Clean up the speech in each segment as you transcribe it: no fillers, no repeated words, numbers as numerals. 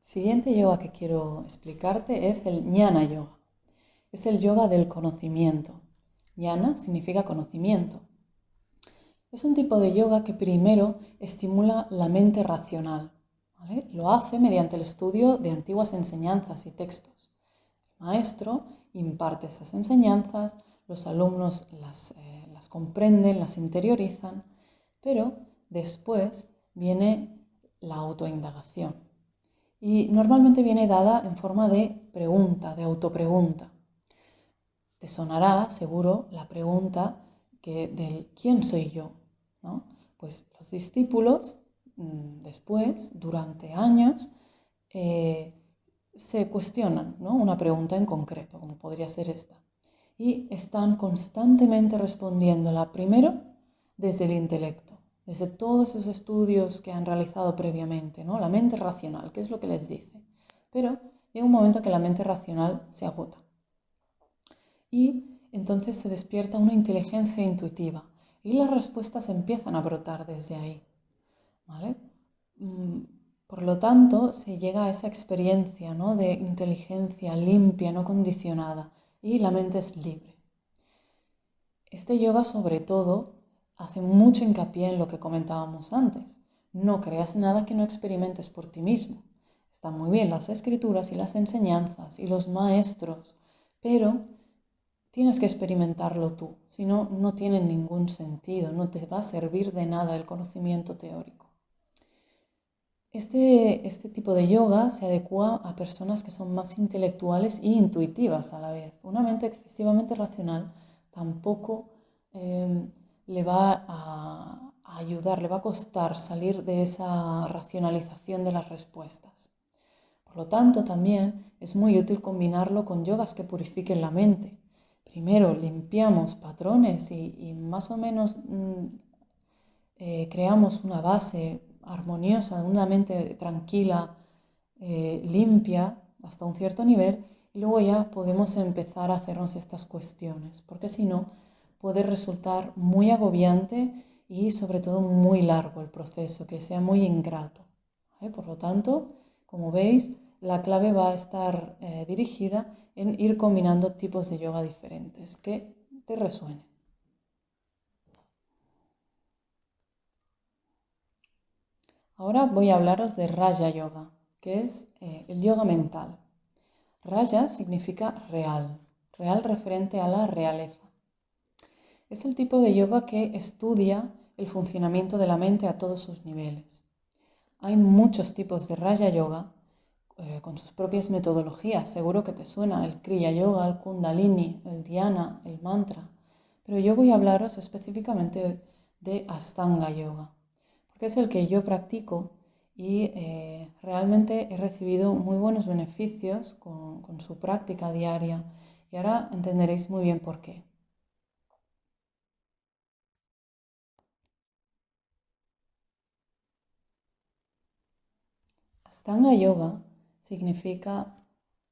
Siguiente yoga que quiero explicarte es el Jnana Yoga. Es el yoga del conocimiento. Jnana significa conocimiento. Es un tipo de yoga que primero estimula la mente racional, ¿vale? Lo hace mediante el estudio de antiguas enseñanzas y textos. El maestro imparte esas enseñanzas, los alumnos las comprenden, las interiorizan, pero después viene la autoindagación. Y normalmente viene dada en forma de pregunta, de autopregunta. Te sonará seguro la pregunta del ¿quién soy yo? ¿No? Pues los discípulos después, durante años, eh, se cuestionan, ¿no? Una pregunta en concreto, como podría ser esta. Y están constantemente respondiéndola primero desde el intelecto, desde todos esos estudios que han realizado previamente, ¿no? La mente racional, ¿qué es lo que les dice? Pero llega un momento que la mente racional se agota y entonces se despierta una inteligencia intuitiva y las respuestas empiezan a brotar desde ahí, ¿vale? Por lo tanto, se llega a esa experiencia, ¿no? De inteligencia limpia, no condicionada, y la mente es libre. Este yoga, sobre todo, hace mucho hincapié en lo que comentábamos antes. No creas nada que no experimentes por ti mismo. Están muy bien las escrituras y las enseñanzas y los maestros, pero tienes que experimentarlo tú, si no, no tiene ningún sentido, no te va a servir de nada el conocimiento teórico. Este tipo de yoga se adecua a personas que son más intelectuales e intuitivas a la vez. Una mente excesivamente racional tampoco le va a ayudar, le va a costar salir de esa racionalización de las respuestas. Por lo tanto, también es muy útil combinarlo con yogas que purifiquen la mente. Primero limpiamos patrones y más o menos creamos una base armoniosa, una mente tranquila, limpia, hasta un cierto nivel, y luego ya podemos empezar a hacernos estas cuestiones, porque si no, puede resultar muy agobiante y sobre todo muy largo el proceso, que sea muy ingrato, ¿vale? Por lo tanto, como veis, la clave va a estar dirigida en ir combinando tipos de yoga diferentes que te resuenen. Ahora voy a hablaros de Raja Yoga, que es el yoga mental. Raja significa real, real referente a la realeza. Es el tipo de yoga que estudia el funcionamiento de la mente a todos sus niveles. Hay muchos tipos de Raja Yoga con sus propias metodologías. Seguro que te suena el Kriya Yoga, el Kundalini, el Dhyana, el Mantra. Pero yo voy a hablaros específicamente de Ashtanga Yoga, porque es el que yo practico y realmente he recibido muy buenos beneficios con su práctica diaria. Y ahora entenderéis muy bien por qué. Ashtanga Yoga significa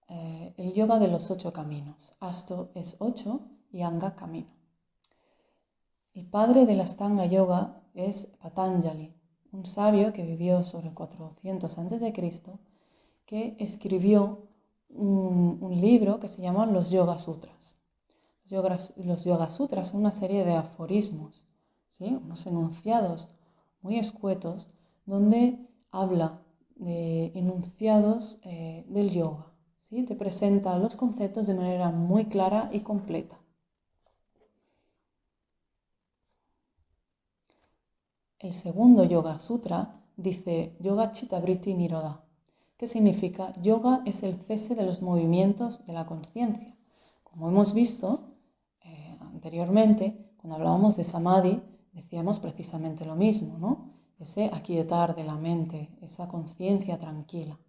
el yoga de los 8 caminos. Asto es 8 y Anga camino. El padre del Ashtanga Yoga es Patanjali, un sabio que vivió sobre 400 a.C., que escribió un libro que se llama los Yoga Sutras. Los Yoga Sutras son una serie de aforismos, ¿sí? Unos enunciados muy escuetos donde habla de enunciados del yoga, ¿sí? Te presenta los conceptos de manera muy clara y completa. El segundo Yoga Sutra dice Yoga Chittavriti Nirodha, que significa yoga es el cese de los movimientos de la conciencia. Como hemos visto anteriormente, cuando hablábamos de Samadhi, decíamos precisamente lo mismo, ¿no? Ese aquietar de la mente, esa conciencia tranquila.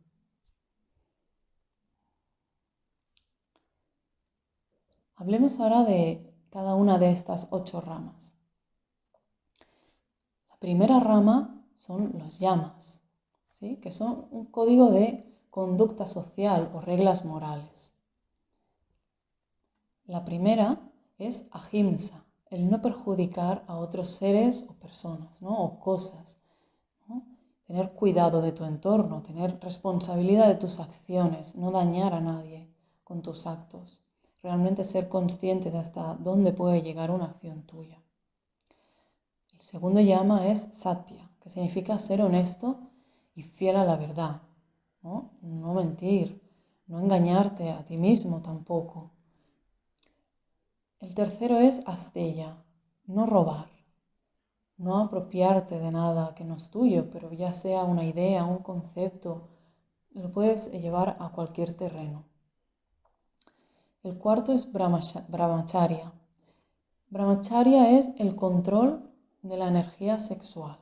Hablemos ahora de cada una de estas 8 ramas. La primera rama son los yamas, ¿sí? Que son un código de conducta social o reglas morales. La primera es ahimsa, el no perjudicar a otros seres o personas, ¿no? O cosas, ¿no? tener cuidado de tu entorno, tener responsabilidad de tus acciones, no dañar a nadie con tus actos. Realmente ser consciente de hasta dónde puede llegar una acción tuya. El segundo yama es satya, que significa ser honesto y fiel a la verdad, ¿no? No mentir, no engañarte a ti mismo tampoco. El tercero es asteya, no robar, no apropiarte de nada que no es tuyo, pero ya sea una idea, un concepto, lo puedes llevar a cualquier terreno. El cuarto es brahmacharya. Brahmacharya es el control de la energía sexual,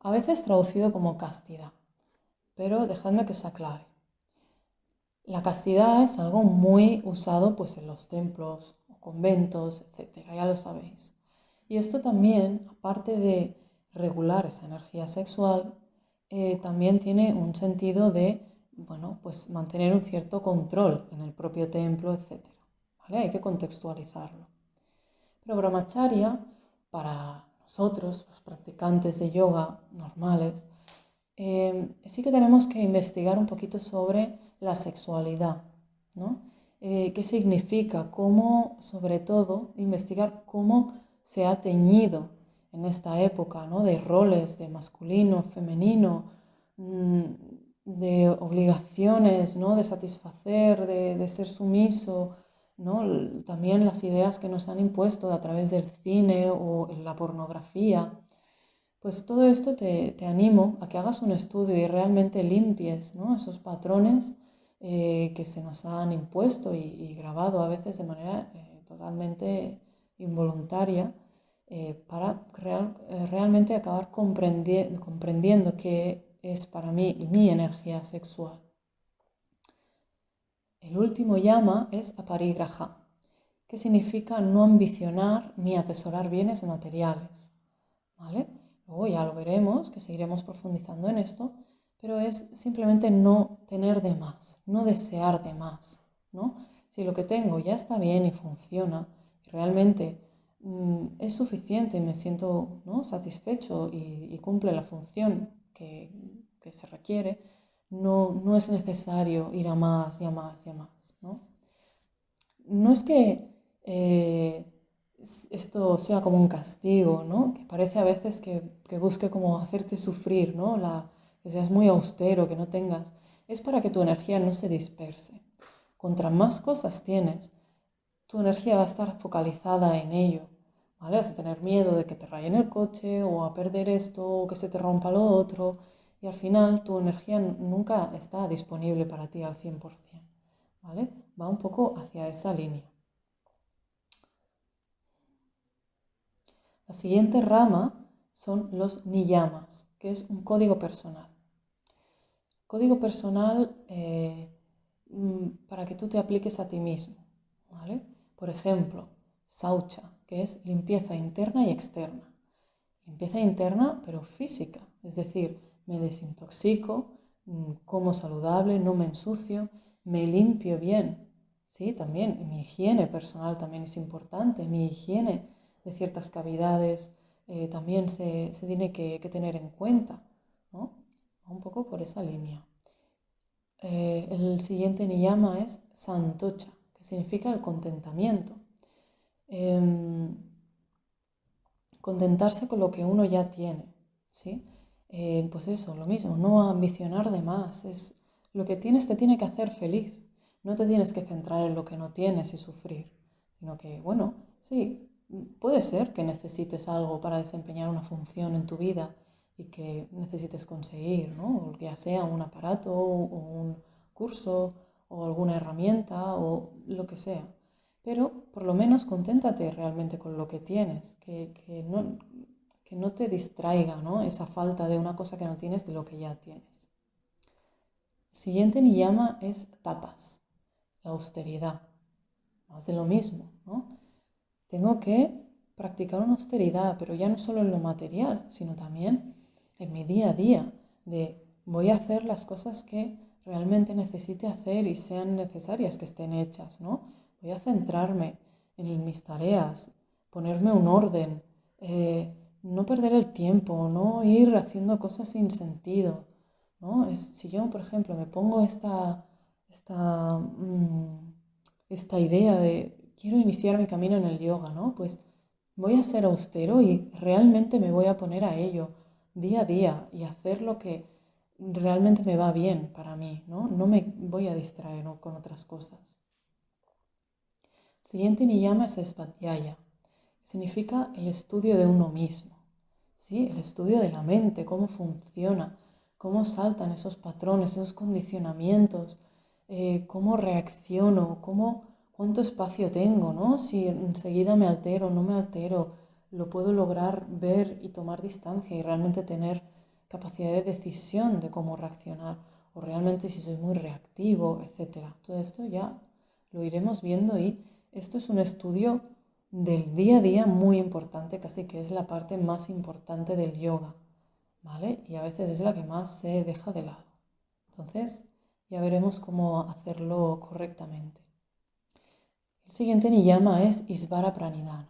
a veces traducido como castidad, pero dejadme que os aclare. La castidad es algo muy usado pues, en los templos o conventos, etcétera, ya lo sabéis. Y esto también, aparte de regular esa energía sexual, también tiene un sentido de, bueno, pues mantener un cierto control en el propio templo, etcétera. ¿Vale? Hay que contextualizarlo. Pero brahmacharya, para nosotros, los practicantes de yoga normales, sí que tenemos que investigar un poquito sobre la sexualidad, ¿no? ¿Qué significa? Cómo, sobre todo, investigar cómo se ha teñido en esta época, ¿no? De roles de masculino, femenino, de obligaciones, ¿no? De satisfacer, de ser sumiso, ¿no? También las ideas que nos han impuesto a través del cine o la pornografía. Pues todo esto te animo a que hagas un estudio y realmente limpies, ¿no? Esos patrones que se nos han impuesto y grabado a veces de manera totalmente involuntaria para realmente acabar comprendiendo qué es para mí mi energía sexual. El último yama es aparigraha, que significa no ambicionar ni atesorar bienes materiales, ¿vale? Luego ya lo veremos, que seguiremos profundizando en esto, pero es simplemente no tener de más, no desear de más, ¿no? Si lo que tengo ya está bien y funciona, y realmente es suficiente y me siento, ¿no? satisfecho y cumple la función que se requiere, no es necesario ir a más y a más y a más, ¿no? No es que esto sea como un castigo, ¿no? Que parece a veces que busque como hacerte sufrir, ¿no? Que seas muy austero, que no tengas. Es para que tu energía no se disperse. Contra más cosas tienes, tu energía va a estar focalizada en ello, ¿vale? Vas a tener miedo de que te rayen el coche o a perder esto o que se te rompa lo otro y al final tu energía nunca está disponible para ti al 100%, ¿vale? Va un poco hacia esa línea. La siguiente rama son los niyamas, que es un código personal. Código personal para que tú te apliques a ti mismo, ¿vale? Por ejemplo, saucha, que es limpieza interna y externa. Limpieza interna, pero física, es decir, me desintoxico, como saludable, no me ensucio, me limpio bien. Sí, también mi higiene personal también es importante, mi higiene de ciertas cavidades también se tiene que tener en cuenta, ¿no? Un poco por esa línea. El siguiente niyama es santocha, que significa el contentamiento. Contentarse con lo que uno ya tiene, ¿sí? Pues eso, lo mismo, no ambicionar de más. Lo que tienes te tiene que hacer feliz. No te tienes que centrar en lo que no tienes y sufrir, sino que, bueno, sí, puede ser que necesites algo para desempeñar una función en tu vida y que necesites conseguir, ¿no? Ya sea un aparato o un curso o alguna herramienta o lo que sea. Pero por lo menos conténtate realmente con lo que tienes, que no te distraiga, ¿no? Esa falta de una cosa que no tienes de lo que ya tienes. El siguiente niyama es tapas, la austeridad. Más de lo mismo, ¿no? Tengo que practicar una austeridad, pero ya no solo en lo material, sino también en mi día a día, de voy a hacer las cosas que realmente necesite hacer y sean necesarias que estén hechas, ¿no? Voy a centrarme en mis tareas, ponerme un orden, no perder el tiempo, no ir haciendo cosas sin sentido, ¿no? Si yo, por ejemplo, me pongo esta, mm, esta idea de quiero iniciar mi camino en el yoga, ¿no? Pues voy a ser austero y realmente me voy a poner a ello día a día y hacer lo que realmente me va bien para mí, ¿no? No me voy a distraer, ¿no?, con otras cosas. El siguiente niyama es Svadhyaya. Significa el estudio de uno mismo, ¿sí? El estudio de la mente, cómo funciona, cómo saltan esos patrones, esos condicionamientos, cómo reacciono, cuánto espacio tengo, ¿no? Si enseguida me altero, no me altero, lo puedo lograr ver y tomar distancia y realmente tener capacidad de decisión de cómo reaccionar, o realmente si soy muy reactivo, etc. Todo esto ya lo iremos viendo y esto es un estudio del día a día muy importante, casi que es la parte más importante del yoga, ¿vale? Y a veces es la que más se deja de lado. Entonces, ya veremos cómo hacerlo correctamente. El siguiente niyama es Isvara Pranidhana.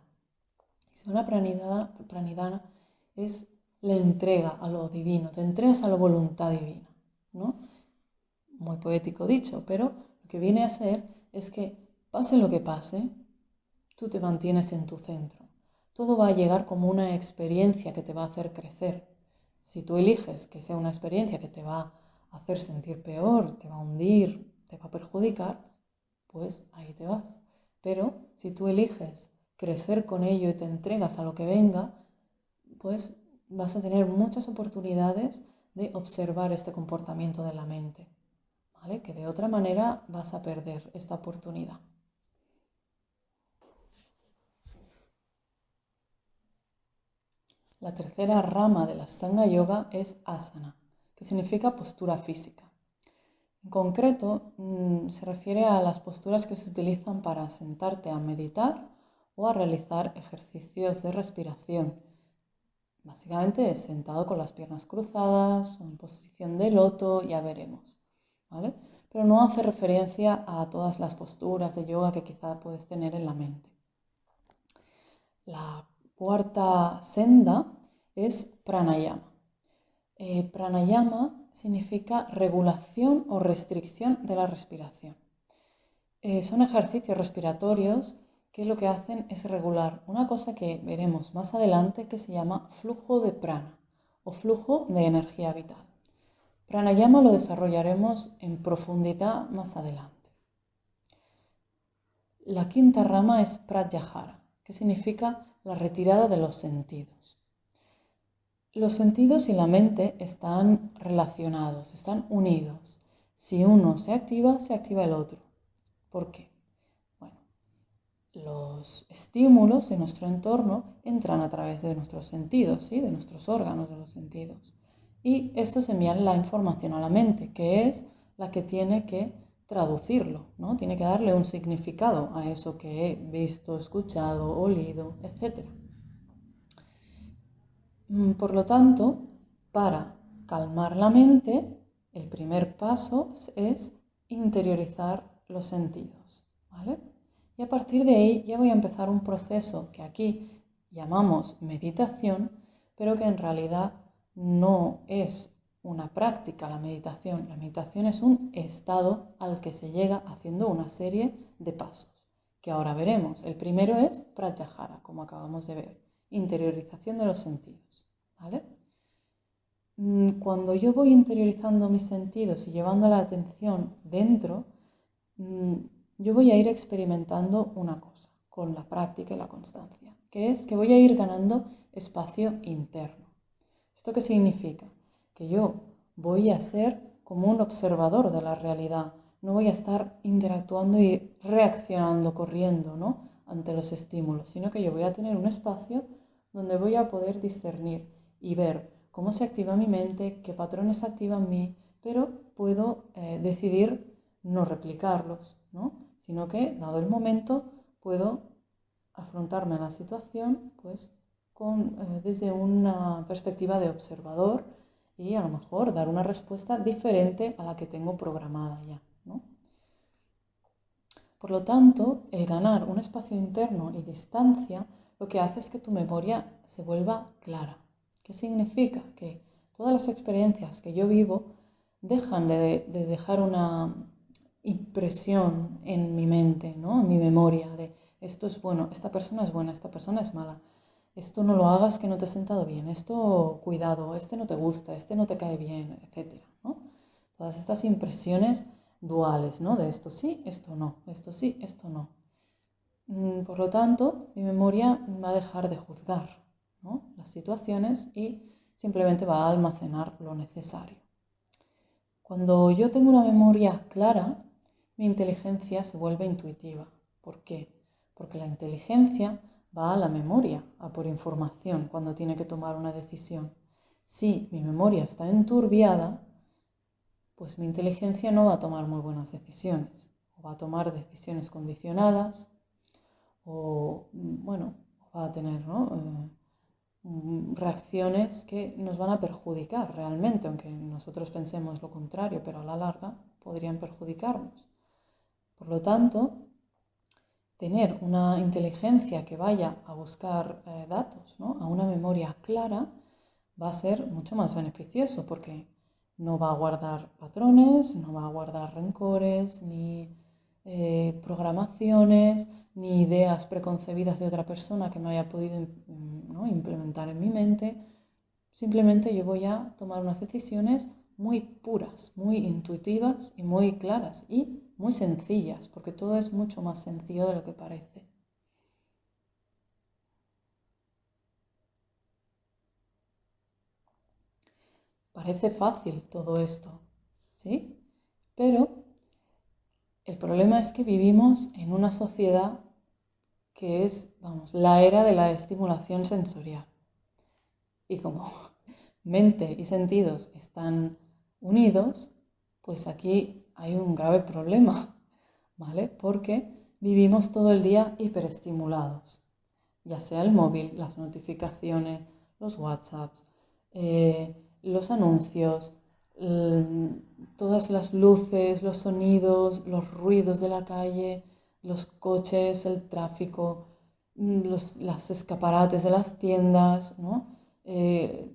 Isvara Pranidhana es la entrega a lo divino, te entregas a la voluntad divina, ¿no? Muy poético dicho, pero lo que viene a ser es que pase lo que pase, tú te mantienes en tu centro. Todo va a llegar como una experiencia que te va a hacer crecer. Si tú eliges que sea una experiencia que te va a hacer sentir peor, te va a hundir, te va a perjudicar, pues ahí te vas. Pero si tú eliges crecer con ello y te entregas a lo que venga, pues vas a tener muchas oportunidades de observar este comportamiento de la mente, ¿vale? Que de otra manera vas a perder esta oportunidad. La tercera rama de la Ashtanga Yoga es Asana, que significa postura física. En concreto, se refiere a las posturas que se utilizan para sentarte a meditar o a realizar ejercicios de respiración. Básicamente es sentado con las piernas cruzadas o en posición de loto, ya veremos, ¿vale? Pero no hace referencia a todas las posturas de yoga que quizá puedes tener en la mente. La cuarta senda es pranayama. Pranayama significa regulación o restricción de la respiración. Son ejercicios respiratorios que lo que hacen es regular una cosa que veremos más adelante que se llama flujo de prana o flujo de energía vital. Pranayama lo desarrollaremos en profundidad más adelante. La quinta rama es pratyahara, que significa la retirada de los sentidos. Los sentidos y la mente están relacionados, están unidos. Si uno se activa el otro. ¿Por qué? Bueno, los estímulos en nuestro entorno entran a través de nuestros sentidos, ¿sí? De nuestros órganos de los sentidos. Y estos envían la información a la mente, que es la que tiene que traducirlo, ¿no? Tiene que darle un significado a eso que he visto, escuchado, olido, etc. Por lo tanto, para calmar la mente, el primer paso es interiorizar los sentidos, ¿vale? Y a partir de ahí ya voy a empezar un proceso que aquí llamamos meditación, pero que en realidad no es una práctica la meditación. La meditación es un estado al que se llega haciendo una serie de pasos, que ahora veremos. El primero es pratyahara, como acabamos de ver, interiorización de los sentidos, ¿vale? Cuando yo voy interiorizando mis sentidos y llevando la atención dentro, yo voy a ir experimentando una cosa con la práctica y la constancia, que es que voy a ir ganando espacio interno. ¿Esto qué significa? Que yo voy a ser como un observador de la realidad, no voy a estar interactuando y reaccionando, corriendo, ¿no?, ante los estímulos, sino que yo voy a tener un espacio donde voy a poder discernir y ver cómo se activa mi mente, qué patrones activan mí, pero puedo decidir no replicarlos, ¿no?, sino que, dado el momento, puedo afrontarme a la situación pues, desde una perspectiva de observador y a lo mejor dar una respuesta diferente a la que tengo programada ya, ¿no? Por lo tanto, el ganar un espacio interno y distancia lo que hace es que tu memoria se vuelva clara. ¿Qué significa? Que todas las experiencias que yo vivo dejan de dejar una impresión en mi mente, ¿no? En mi memoria, de esto es bueno, esta persona es buena, esta persona es mala. Esto no lo hagas que no te ha sentado bien, esto cuidado, este no te gusta, este no te cae bien, etcétera, ¿no? Todas estas impresiones duales, ¿no? De esto sí, esto no, esto sí, esto no. Por lo tanto, mi memoria va a dejar de juzgar, ¿no? Las situaciones y simplemente va a almacenar lo necesario. Cuando yo tengo una memoria clara, mi inteligencia se vuelve intuitiva. ¿Por qué? Porque la inteligencia va a la memoria, a por información cuando tiene que tomar una decisión. Si mi memoria está enturbiada, pues mi inteligencia no va a tomar muy buenas decisiones. O va a tomar decisiones condicionadas, o bueno, va a tener, ¿no? Reacciones que nos van a perjudicar realmente, aunque nosotros pensemos lo contrario, pero a la larga podrían perjudicarnos. Por lo tanto, tener una inteligencia que vaya a buscar datos, ¿no? A una memoria clara, va a ser mucho más beneficioso porque no va a guardar patrones, no va a guardar rencores, ni programaciones, ni ideas preconcebidas de otra persona que me haya podido, ¿no?, implementar en mi mente. Simplemente yo voy a tomar unas decisiones muy puras, muy intuitivas y muy claras y muy sencillas, porque todo es mucho más sencillo de lo que parece. Parece fácil todo esto, ¿sí? Pero el problema es que vivimos en una sociedad que es, vamos, la era de la estimulación sensorial. Y como mente y sentidos están unidos, pues aquí hay un grave problema, ¿vale? Porque vivimos todo el día hiperestimulados, ya sea el móvil, las notificaciones, los WhatsApps, los anuncios, todas las luces, los sonidos, los ruidos de la calle, los coches, el tráfico, las escaparates de las tiendas, ¿no? Eh,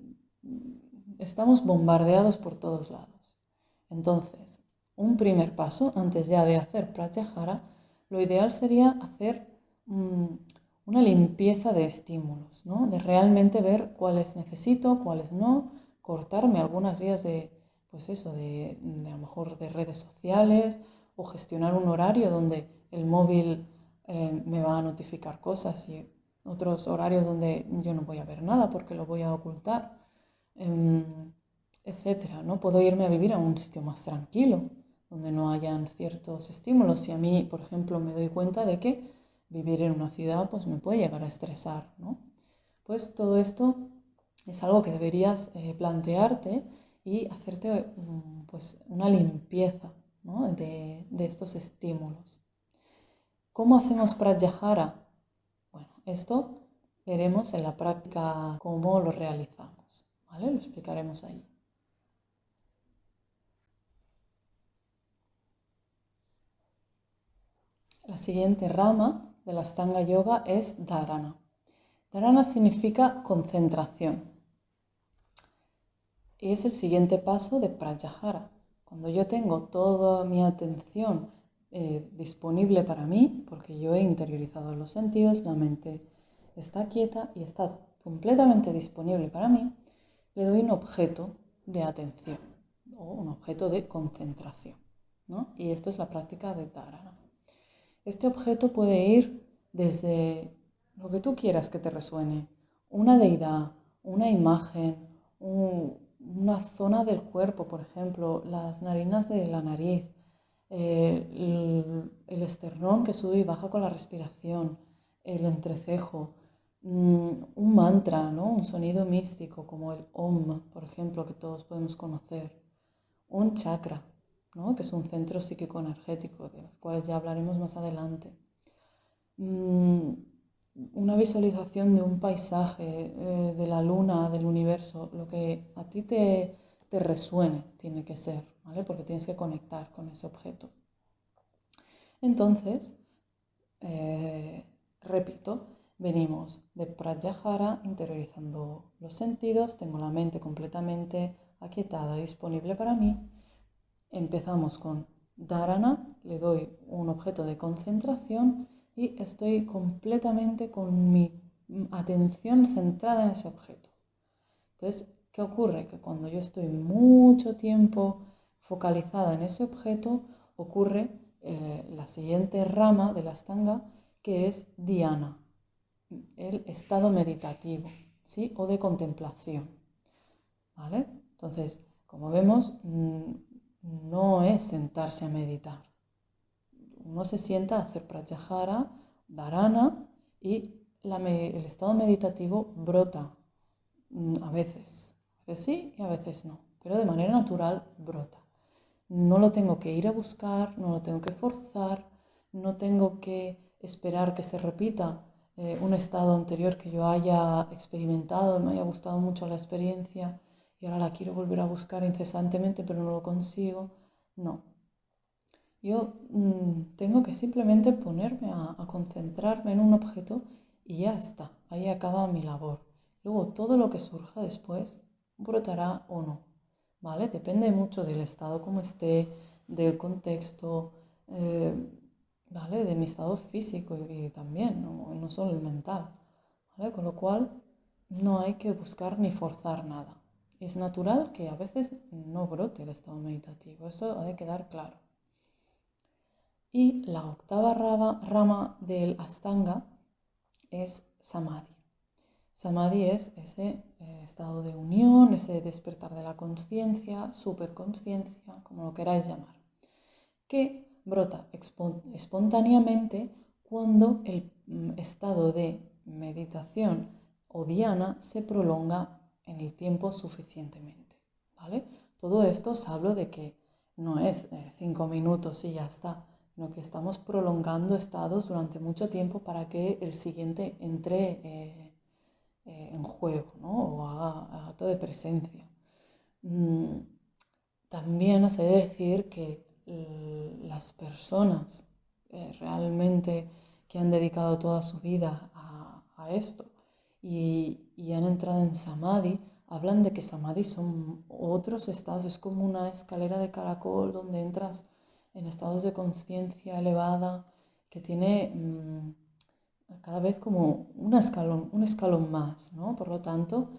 Estamos bombardeados por todos lados. Entonces, un primer paso, antes ya de hacer pratyahara, lo ideal sería hacer una limpieza de estímulos, ¿no? De realmente ver cuáles necesito, cuáles no, cortarme algunas vías de, pues eso, de a lo mejor de redes sociales, o gestionar un horario donde el móvil me va a notificar cosas y otros horarios donde yo no voy a ver nada porque lo voy a ocultar, etcétera, ¿no? Puedo irme a vivir a un sitio más tranquilo, donde no hayan ciertos estímulos. Si a mí, por ejemplo, me doy cuenta de que vivir en una ciudad pues me puede llegar a estresar, ¿no? Pues todo esto es algo que deberías plantearte y hacerte pues una limpieza, ¿no?, de estos estímulos. ¿Cómo hacemos pratyahara? Bueno, esto veremos en la práctica cómo lo realizamos, ¿vale? Lo explicaremos ahí. La siguiente rama de la Ashtanga Yoga es Dharana. Dharana significa concentración. Y es el siguiente paso de pratyahara. Cuando yo tengo toda mi atención disponible para mí, porque yo he interiorizado los sentidos, la mente está quieta y está completamente disponible para mí, le doy un objeto de atención o un objeto de concentración, ¿no? Y esto es la práctica de Dharana. Este objeto puede ir desde lo que tú quieras que te resuene, una deidad, una imagen, una zona del cuerpo, por ejemplo, las narinas de la nariz, el esternón que sube y baja con la respiración, el entrecejo, un mantra, ¿no?, un sonido místico como el Om, por ejemplo, que todos podemos conocer, un chakra, ¿no?, que es un centro psíquico energético, de los cuales ya hablaremos más adelante. Una visualización de un paisaje, de la luna, del universo, lo que a ti te resuene tiene que ser, ¿vale? Porque tienes que conectar con ese objeto. Entonces, repito, Venimos de Pratyahara, interiorizando los sentidos, tengo la mente completamente aquietada, disponible para mí. Empezamos con Dharana, le doy un objeto de concentración y estoy completamente con mi atención centrada en ese objeto. Entonces, ¿qué ocurre? Que cuando yo estoy mucho tiempo focalizada en ese objeto, ocurre la siguiente rama de la Ashtanga, que es Dhyana, el estado meditativo, ¿sí? O de contemplación, ¿vale? Entonces, como vemos, no es sentarse a meditar. Uno se sienta a hacer pratyahara, dharana, y el estado meditativo brota a veces sí y a veces no, pero de manera natural brota. No lo tengo que ir a buscar, no lo tengo que forzar, no tengo que esperar que se repita un estado anterior que yo haya experimentado, me haya gustado mucho la experiencia y ahora la quiero volver a buscar incesantemente pero no lo consigo. No. Yo tengo que simplemente ponerme a concentrarme en un objeto y ya está, ahí acaba mi labor. Luego todo lo que surja después brotará o no, ¿vale? Depende mucho del estado como esté, del contexto, ¿vale? De mi estado físico y también, no solo el mental, ¿vale? Con lo cual no hay que buscar ni forzar nada. Es natural que a veces no brote el estado meditativo, eso ha de quedar claro. Y la octava rama del Ashtanga es Samadhi. Samadhi es ese estado de unión, ese despertar de la conciencia, superconsciencia, como lo queráis llamar, que brota espontáneamente cuando el estado de meditación o dhyana se prolonga en el tiempo suficientemente, ¿vale? Todo esto os hablo de que no es 5 minutos y ya está, sino que estamos prolongando estados durante mucho tiempo para que el siguiente entre en juego, ¿no? O haga acto de presencia. También os he de decir que las personas realmente que han dedicado toda su vida a esto y han entrado en Samadhi, hablan de que Samadhi son otros estados, es como una escalera de caracol donde entras en estados de conciencia elevada que tiene cada vez como un escalón más, ¿no? Por lo tanto,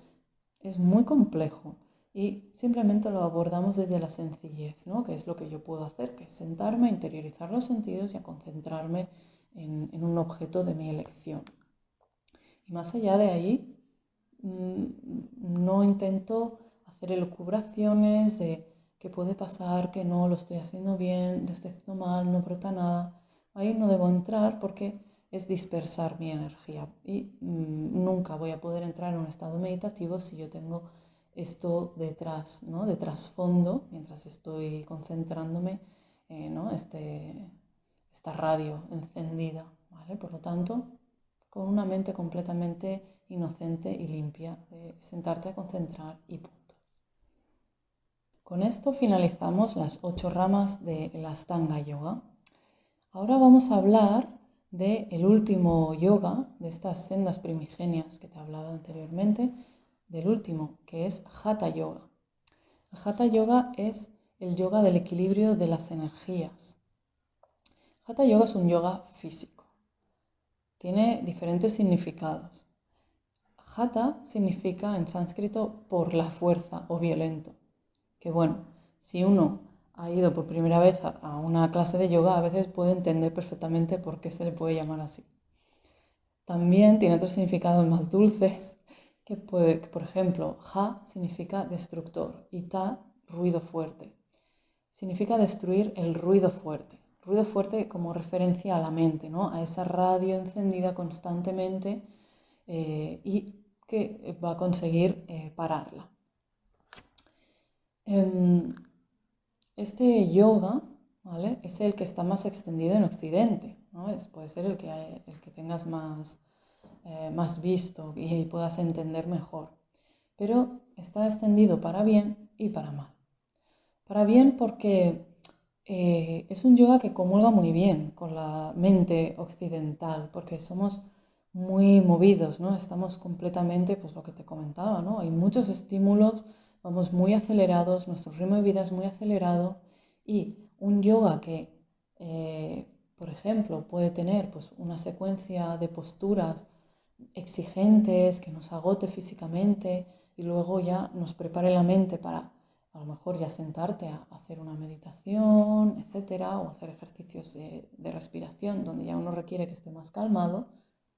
es muy complejo y simplemente lo abordamos desde la sencillez, ¿no? Que es lo que yo puedo hacer, que es sentarme, interiorizar los sentidos y a concentrarme en un objeto de mi elección. Y más allá de ahí, no intento hacer elucubraciones de qué puede pasar, que no, lo estoy haciendo bien, lo estoy haciendo mal, no brota nada. Ahí no debo entrar porque es dispersar mi energía y nunca voy a poder entrar en un estado meditativo si yo tengo esto detrás, ¿no? De trasfondo, mientras estoy concentrándome, ¿no? Esta radio encendida, ¿vale? Por lo tanto, con una mente completamente inocente y limpia, de sentarte a concentrar y punto. Con esto finalizamos las 8 ramas de la Ashtanga Yoga. Ahora vamos a hablar del último yoga, de estas sendas primigenias que te he hablado anteriormente, del último, que es Hatha Yoga. El Hatha Yoga es el yoga del equilibrio de las energías. Hatha Yoga es un yoga físico. Tiene diferentes significados. Hatha significa en sánscrito por la fuerza o violento. Que bueno, si uno ha ido por primera vez a una clase de yoga, a veces puede entender perfectamente por qué se le puede llamar así. También tiene otros significados más dulces, que por ejemplo, ha significa destructor y ta, ruido fuerte. Significa destruir el ruido fuerte. Ruido fuerte como referencia a la mente, ¿no? A esa radio encendida constantemente y que va a conseguir pararla. Este yoga, ¿vale? Es el que está más extendido en Occidente, ¿no? Puede ser el que tengas más visto y puedas entender mejor. Pero está extendido para bien y para mal. Para bien porque es un yoga que comulga muy bien con la mente occidental, porque somos muy movidos, ¿no? Estamos completamente, pues lo que te comentaba, ¿no? Hay muchos estímulos, vamos muy acelerados, nuestro ritmo de vida es muy acelerado y un yoga que, por ejemplo, puede tener pues, una secuencia de posturas exigentes, que nos agote físicamente y luego ya nos prepare la mente para a lo mejor ya sentarte a hacer una meditación, etcétera, o hacer ejercicios de respiración donde ya uno requiere que esté más calmado,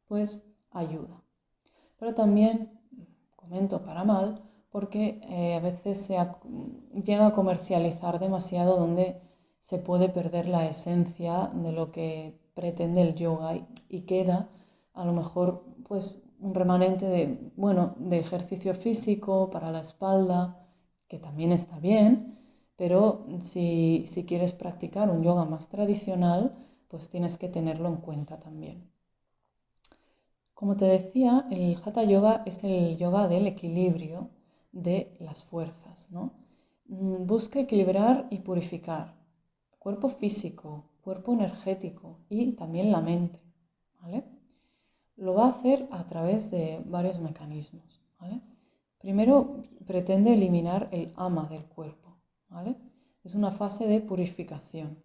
pues ayuda. Pero también, comento para mal, porque a veces llega a comercializar demasiado donde se puede perder la esencia de lo que pretende el yoga y queda a lo mejor pues un remanente de, bueno, de ejercicio físico para la espalda, que también está bien, pero si quieres practicar un yoga más tradicional, pues tienes que tenerlo en cuenta también. Como te decía, el Hatha Yoga es el yoga del equilibrio de las fuerzas, ¿no? Busca equilibrar y purificar cuerpo físico, cuerpo energético y también la mente, ¿vale? Lo va a hacer a través de varios mecanismos, ¿vale? Primero pretende eliminar el ama del cuerpo, ¿vale? Es una fase de purificación.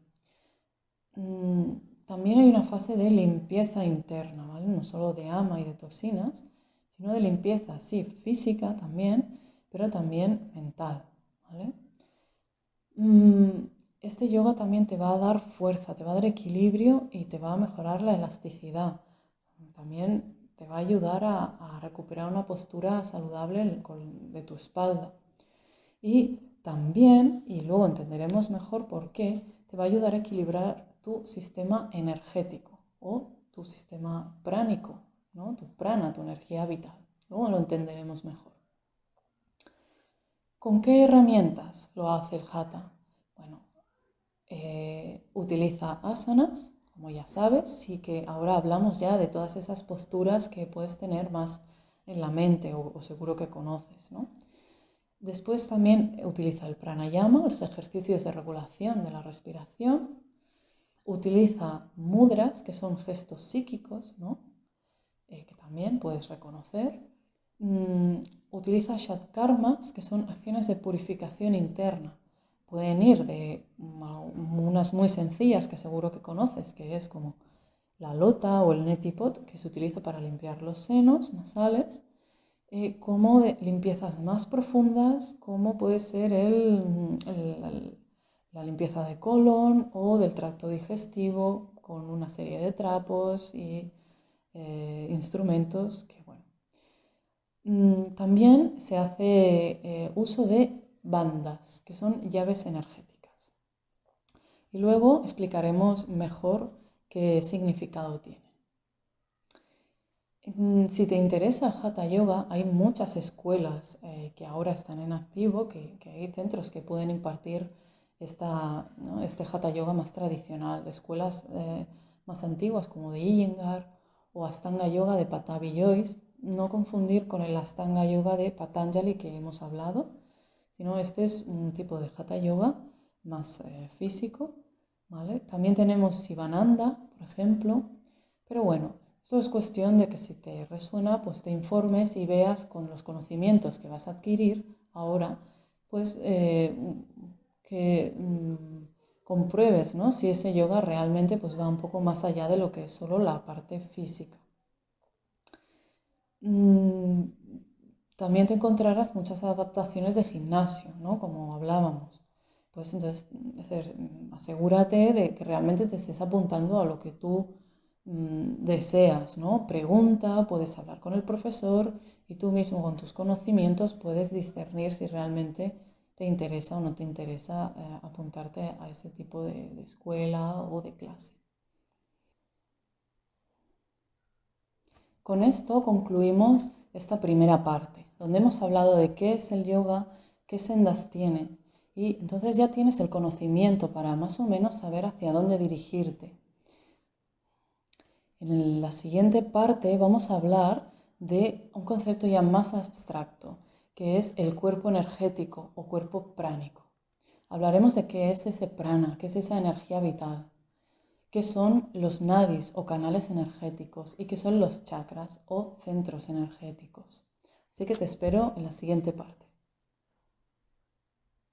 También hay una fase de limpieza interna, ¿vale? No solo de ama y de toxinas, sino de limpieza, sí, física también, pero también mental, ¿vale? Este yoga también te va a dar fuerza, te va a dar equilibrio y te va a mejorar la elasticidad. También te va a ayudar a recuperar una postura saludable de tu espalda. Y también, y luego entenderemos mejor por qué, te va a ayudar a equilibrar tu sistema energético o tu sistema pránico, ¿no? Tu prana, tu energía vital. Luego lo entenderemos mejor. ¿Con qué herramientas lo hace el Hatha? Bueno, utiliza asanas, como ya sabes, sí que ahora hablamos ya de todas esas posturas que puedes tener más en la mente o seguro que conoces, ¿no? Después también utiliza el pranayama, los ejercicios de regulación de la respiración. Utiliza mudras, que son gestos psíquicos, ¿no? Que también puedes reconocer. Utiliza shatkarmas, que son acciones de purificación interna. Pueden ir de unas muy sencillas que seguro que conoces, que es como la lota o el neti pot, que se utiliza para limpiar los senos nasales, como de limpiezas más profundas, como puede ser la limpieza de colon o del tracto digestivo con una serie de trapos y instrumentos que, bueno. También se hace uso de bandas, que son llaves energéticas. Y luego explicaremos mejor qué significado tiene. Si te interesa el Hatha Yoga, hay muchas escuelas que ahora están en activo, que hay centros que pueden impartir ¿no? Este Hatha Yoga más tradicional, de escuelas más antiguas como de Iyengar o Astanga Yoga de Patabi Jois. No confundir con el Astanga Yoga de Patanjali que hemos hablado, sino este es un tipo de Hatha Yoga más físico, ¿vale? También tenemos Sivananda, por ejemplo, pero bueno, eso es cuestión de que si te resuena, pues te informes y veas con los conocimientos que vas a adquirir ahora, pues que compruebes, ¿no? Si ese yoga realmente pues va un poco más allá de lo que es solo la parte física. También te encontrarás muchas adaptaciones de gimnasio, ¿no? Como hablábamos. Pues entonces, asegúrate de que realmente te estés apuntando a lo que tú deseas, ¿no? Pregunta, puedes hablar con el profesor y tú mismo con tus conocimientos puedes discernir si realmente te interesa o no te interesa apuntarte a ese tipo de escuela o de clase. Con esto concluimos esta primera parte, donde hemos hablado de qué es el yoga, qué sendas tiene, y entonces ya tienes el conocimiento para más o menos saber hacia dónde dirigirte. En la siguiente parte vamos a hablar de un concepto ya más abstracto, que es el cuerpo energético o cuerpo pránico. Hablaremos de qué es ese prana, qué es esa energía vital, qué son los nadis o canales energéticos y qué son los chakras o centros energéticos. Así que te espero en la siguiente parte.